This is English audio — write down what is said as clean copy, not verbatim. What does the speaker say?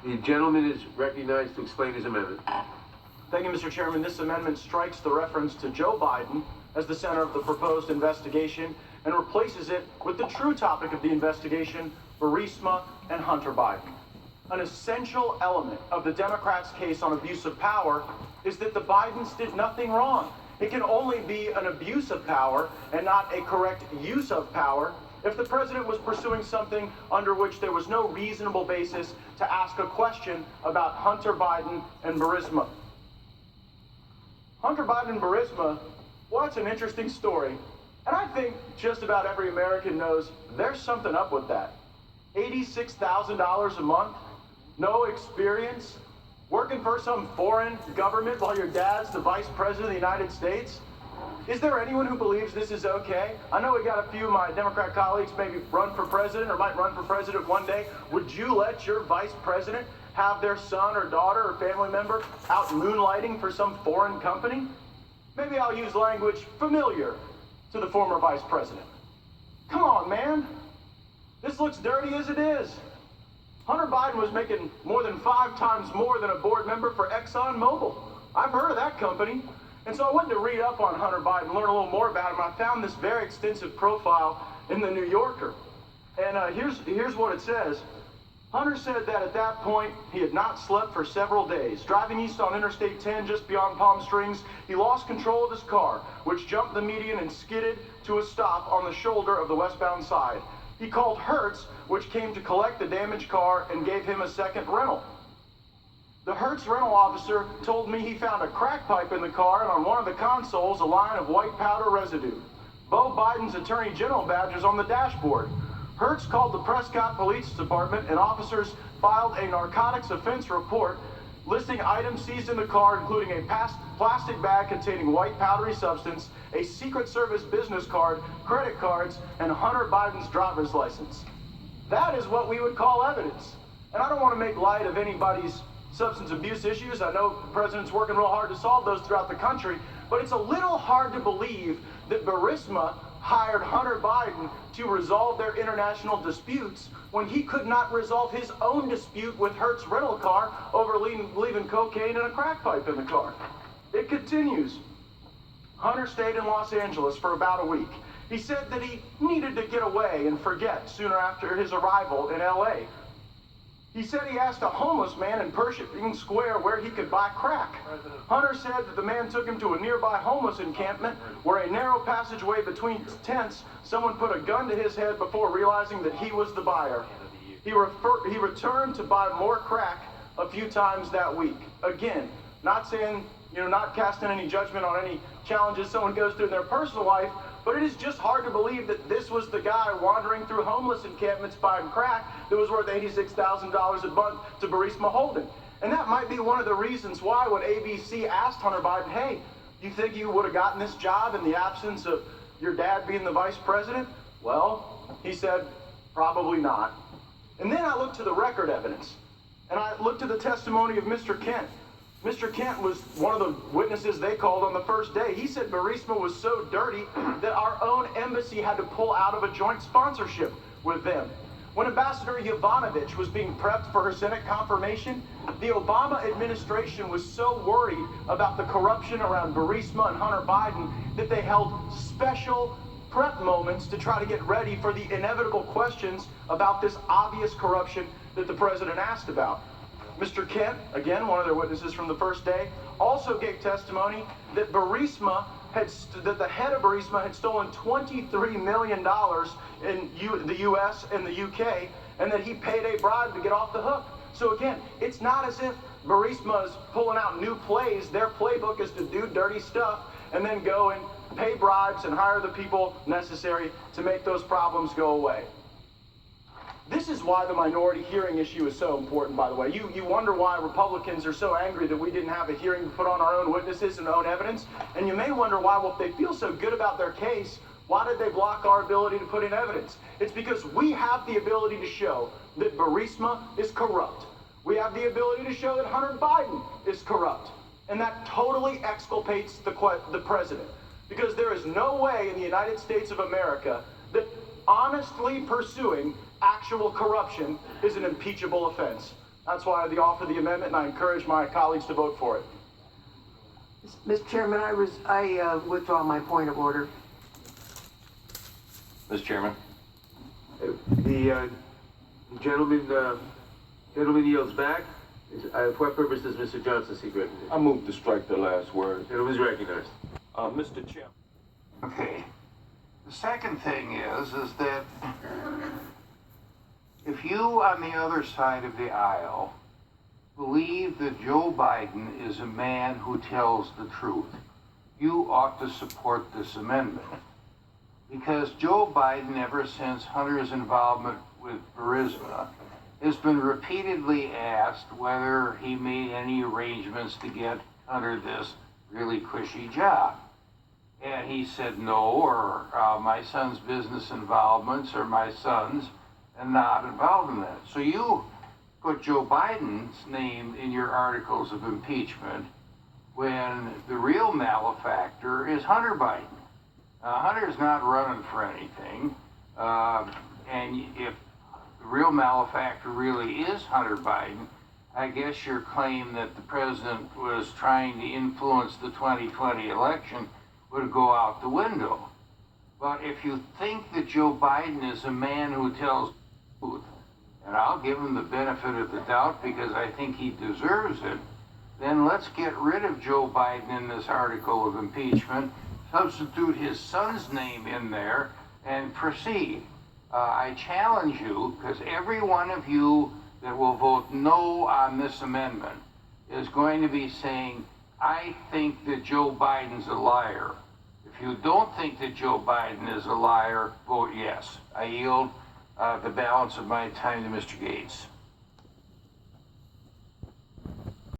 The gentleman is recognized to explain his amendment. Thank you, Mr. Chairman. This amendment strikes the reference to Joe Biden as the center of the proposed investigation and replaces it with the true topic of the investigation, Burisma and Hunter Biden. An essential element of the Democrats' case on abuse of power is that the Bidens did nothing wrong. It can only be an abuse of power and not a correct use of power if the president was pursuing something under which there was no reasonable basis to ask a question about Hunter Biden and Burisma. Hunter Biden and Burisma, well, that's an interesting story. And I think just about every American knows there's something up with that. $86,000 a month, no experience, working for some foreign government while your dad's the vice president of the United States. Is there anyone who believes this is okay? I know we got a few of my Democrat colleagues maybe run for president or might run for president one day. Would you let your vice president have their son or daughter or family member out moonlighting for some foreign company? Maybe I'll use language familiar to the former vice president. Come on, man. This looks dirty as it is. Hunter Biden was making more than 5 times more than a board member for ExxonMobil. I've heard of that company. And so I went to read up on Hunter Biden, learn a little more about him. I found this very extensive profile in the New Yorker. And here's what it says. Hunter said that at that point, he had not slept for several days. Driving east on Interstate 10 just beyond Palm Springs, he lost control of his car, which jumped the median and skidded to a stop on the shoulder of the westbound side. He called Hertz, which came to collect the damaged car and gave him a second rental. The Hertz rental officer told me he found a crack pipe in the car and on one of the consoles a line of white powder residue. Beau Biden's Attorney General badge is on the dashboard. Hertz called the Prescott Police Department and officers filed a narcotics offense report listing items seized in the car, including a plastic bag containing white powdery substance, a Secret Service business card, credit cards, and Hunter Biden's driver's license. That is what we would call evidence. And I don't want to make light of anybody's substance abuse issues. I know the president's working real hard to solve those throughout the country, but it's a little hard to believe that Burisma hired Hunter Biden to resolve their international disputes when he could not resolve his own dispute with Hertz rental car over leaving cocaine and a crack pipe in the car. It continues. Hunter stayed in Los Angeles for about a week. He said that he needed to get away and forget sooner after his arrival in LA. He said he asked a homeless man in Pershing Square where he could buy crack. Hunter said that the man took him to a nearby homeless encampment where a narrow passageway between tents, someone put a gun to his head before realizing that he was the buyer. He returned to buy more crack a few times that week. Again, not saying, not casting any judgment on any challenges someone goes through in their personal life, but it is just hard to believe that this was the guy wandering through homeless encampments buying crack that was worth $86,000 a month to Burisma Holding. And that might be one of the reasons why when ABC asked Hunter Biden, hey, you think you would have gotten this job in the absence of your dad being the vice president? Well, he said, probably not. And then I looked to the record evidence, and I looked to the testimony of Mr. Kent. Mr. Kent was one of the witnesses they called on the first day. He said Burisma was so dirty that our own embassy had to pull out of a joint sponsorship with them. When Ambassador Yovanovitch was being prepped for her Senate confirmation, the Obama administration was so worried about the corruption around Burisma and Hunter Biden that they held special prep moments to try to get ready for the inevitable questions about this obvious corruption that the president asked about. Mr. Kent, again, one of their witnesses from the first day, also gave testimony that that the head of Burisma had stolen $23 million in the U.S. and the U.K., and that he paid a bribe to get off the hook. So again, it's not as if Burisma is pulling out new plays. Their playbook is to do dirty stuff and then go and pay bribes and hire the people necessary to make those problems go away. This is why the minority hearing issue is so important, by the way. You wonder why Republicans are so angry that we didn't have a hearing to put on our own witnesses and own evidence. And you may wonder why, well, if they feel so good about their case, why did they block our ability to put in evidence? It's because we have the ability to show that Burisma is corrupt. We have the ability to show that Hunter Biden is corrupt. And that totally exculpates the president. Because there is no way in the United States of America that honestly pursuing actual corruption is an impeachable offense. That's why I offer the amendment, and I encourage my colleagues to vote for it. Mr. Chairman, I withdraw my point of order. Mr. Chairman. The gentleman yields back. For what purpose does Mr. Johnson seek recognition? I move to strike the last word. Gentleman's recognized. Mr. Chairman. Okay. The second thing is that if you on the other side of the aisle believe that Joe Biden is a man who tells the truth, you ought to support this amendment. Because Joe Biden, ever since Hunter's involvement with Burisma, has been repeatedly asked whether he made any arrangements to get Hunter this really cushy job. And he said no, or my son's business involvements are my son's and not involved in that. So you put Joe Biden's name in your articles of impeachment when the real malefactor is Hunter Biden. Hunter's not running for anything, and if the real malefactor really is Hunter Biden, I guess your claim that the president was trying to influence the 2020 election would go out the window. But if you think that Joe Biden is a man who tells the truth, and I'll give him the benefit of the doubt because I think he deserves it, then let's get rid of Joe Biden in this article of impeachment, substitute his son's name in there, and proceed. I challenge you, because every one of you that will vote no on this amendment is going to be saying, I think that Joe Biden's a liar. If you don't think that Joe Biden is a liar, vote yes. I yield the balance of my time to Mr. Gaetz.